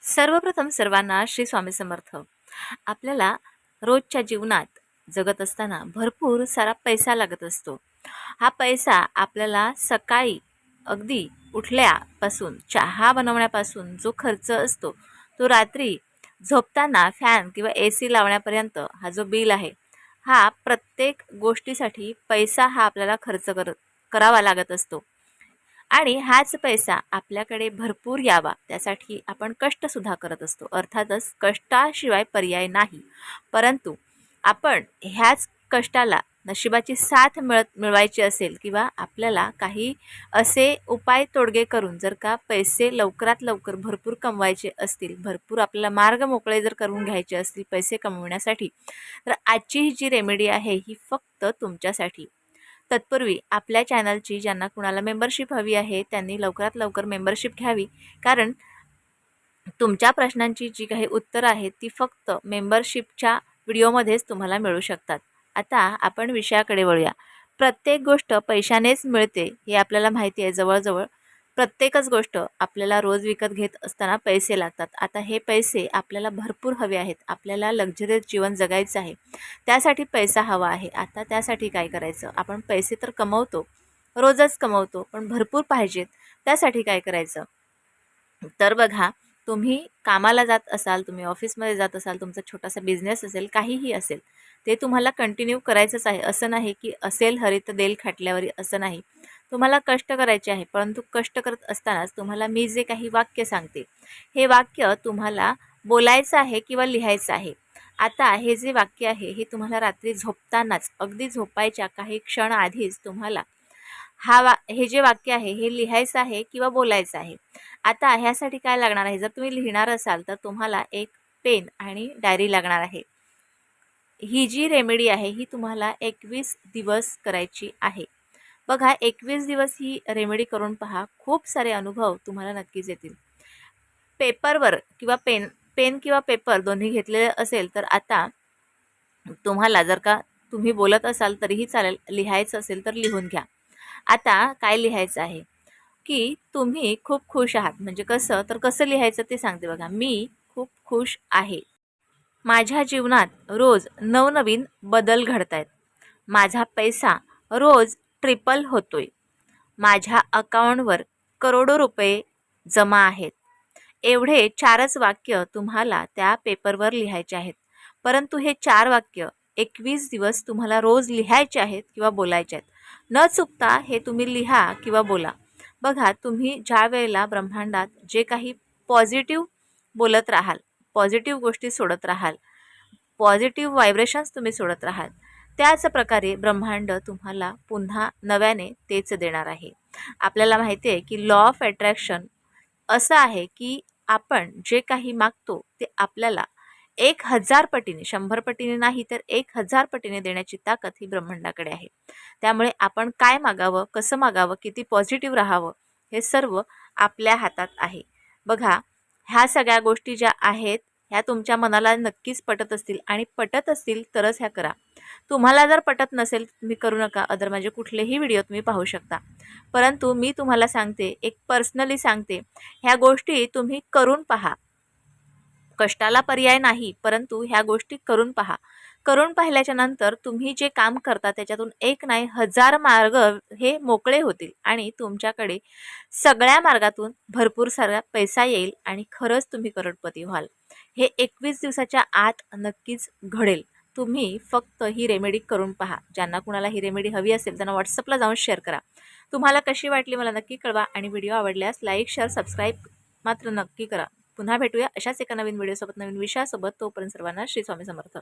सर्वप्रथम सर्वांना श्री स्वामी समर्थ. आपल्याला रोजच्या जीवनात जगत असताना भरपूर सारा पैसा लागत असतो. हा पैसा आपल्याला सकाळी अगदी उठल्यापासून चहा बनवण्यापासून जो खर्च असतो, तो रात्री झोपताना फॅन किंवा AC लावण्यापर्यंत हा जो बिल आहे, हा प्रत्येक गोष्टीसाठी पैसा हा आपल्याला खर्च करावा लागत असतो. आणि हाच पैसा आपल्याकडे भरपूर यावा त्यासाठी आपण कष्टसुद्धा करत असतो. अर्थातच कष्टाशिवाय पर्याय नाही. परंतु आपण ह्याच कष्टाला नशिबाची साथ मिळवायची असेल किंवा आपल्याला काही असे उपाय तोडगे करून जर का पैसे लवकरात लवकर भरपूर कमवायचे असतील, भरपूर आपल्याला मार्ग मोकळे जर करून घ्यायचे असतील पैसे कमविण्यासाठी, तर आजची ही जी रेमेडी आहे ही फक्त तुमच्यासाठी. तत्पूर्वी आपल्या चॅनलची ज्यांना कुणाला मेंबरशिप हवी आहे त्यांनी लवकरात लवकर मेंबरशिप घ्यावी, कारण तुमच्या प्रश्नांची जी काही उत्तरं आहेत ती फक्त मेंबरशिपच्या व्हिडिओमध्येच तुम्हाला मिळू शकतात. आता आपण विषयाकडे वळूया. प्रत्येक गोष्ट पैशानेच मिळते हे आपल्याला माहिती आहे. जवळजवळ प्रत्येकच गोष्ट आपल्याला रोज विकत घेत असताना पैसे लागतात. आता हे पैसे आपल्याला भरपूर हवे आहेत. आपल्याला लक्झरियस जीवन जगायचं आहे, त्यासाठी पैसा हवा आहे. आता त्यासाठी काय करायचं? आपण पैसे तर कमवतो, रोजच कमवतो, पण भरपूर पाहिजेत. त्यासाठी काय करायचं? तर बघा, तुम्ही कामाला जात असाल, तुम्ही ऑफिसमध्ये जात असाल, तुमचा छोटासा बिझनेस असेल, काहीही असेल, ते तुम्हाला कंटिन्यू करायचंच आहे. असं नाही की असेल हरित देल खाटल्यावरी, असं नाही. तुम्हाला कष्ट करायचे आहे, परंतु कष्ट करत असतानाच तुम्हाला मी जे काही वाक्य सांगते, हे वाक्य तुम्हाला बोलायचं आहे किंवा लिहायचं आहे. आता हे जे वाक्य आहे हे तुम्हाला रात्री झोपतानाच, अगदी झोपायच्या काही क्षण आधीच तुम्हाला हे जे वाक्य आहे हे लिहायचं आहे किंवा बोलायचं आहे. आता ह्यासाठी काय लागणार आहे? जर तुम्ही लिहिणार असाल तर तुम्हाला एक पेन आणि डायरी लागणार आहे. ही जी रेमेडी आहे ही तुम्हाला 21 दिवस करायची आहे. बघा, 21 दिवस ही रेमेडी करून पहा. खूप सारे अनुभव तुम्हाला नक्कीच येतील. पेपरवर किंवा पेन किंवा पेपर दोन्ही घेतलेले असेल तर आता तुम्हाला जर का तुम्ही बोलत असाल तरीही चालेल, लिहायचं असेल तर लिहून घ्या. आता काय लिहायचं आहे की तुम्ही खूप खुश आहात. म्हणजे कसं, तर कसं लिहायचं ते सांगते बघा. मी खूप खुश आहे. माझ्या जीवनात रोज नवनवीन बदल घडतायत. माझा पैसा रोज ट्रिपल होतोय. माझ्या अकाउंटवर करोडो रुपये जमा आहेत. एवढे 4च वाक्य तुम्हाला त्या पेपरवर लिहायचे आहेत. परंतु हे 4 वाक्य 21 दिवस तुम्हाला रोज लिहायचे आहेत किंवा बोलायचे आहेत. न चुकता हे तुम्ही लिहा किंवा बोला. बघा, तुम्ही ज्या वेळेला ब्रह्मांडात जे काही पॉझिटिव्ह बोलत राहाल, पॉझिटिव्ह गोष्टी सोडत राहाल, पॉझिटिव्ह व्हायब्रेशन्स तुम्ही सोडत राहाल, त्याच प्रकारे ब्रह्मांड तुम्हाला पुन्हा नव्याने तेच देणार आहे. आपल्याला माहिती आहे की लॉ ऑफ अट्रॅक्शन असं आहे की आपण जे काही मागतो ते आपल्याला 1000 पटीने, 100 पटीने नाही तर 1000 पटीने देण्याची ताकद ही ब्रह्मांडाकडे आहे. त्यामुळे आपण काय मागावं, कसं मागावं, किती पॉझिटिव्ह राहावं, हे सर्व आपल्या हातात आहे. बघा, ह्या सगळ्या गोष्टी ज्या आहेत ह्या तुमच्या मनाला नक्कीच पटत असतील आणि पटत असतील तरच ह्या करा. तुम्हाला जर पटत नसेल तुम्ही करू नका. अदर म्हणजे कुठलेही व्हिडिओ तुम्ही पाहू शकता. परंतु मी तुम्हाला सांगते, एक पर्सनली सांगते, ह्या गोष्टी तुम्ही करून पहा. कष्टाला पर्याय नाही, परंतु ह्या गोष्टी करून पहा. करून पाहिल्याच्या नंतर तुम्ही जे काम करता त्याच्यातून एक नाही 1000 मार्ग हे मोकळे होतील आणि तुमच्याकडे सगळ्या मार्गातून भरपूर सारा पैसा येईल आणि खरंच तुम्ही करोडपती व्हाल. हे 21 दिवसाच्या आत नक्कीच घडेल. तुम्ही फक्त ही रेमेडी करून पहा. ज्यांना कुणाला ही रेमेडी हवी असेल त्यांना व्हॉट्सअपला जाऊन शेअर करा. तुम्हाला कशी वाटली मला नक्की कळवा आणि व्हिडिओ आवडल्यास लाईक, शेअर, सबस्क्राईब मात्र नक्की करा. पुन्हा भेटूया अशाच एका नवीन व्हिडिओसोबत, नवीन विषयासोबत. तोपर्यंत सर्वांना श्री स्वामी समर्थ.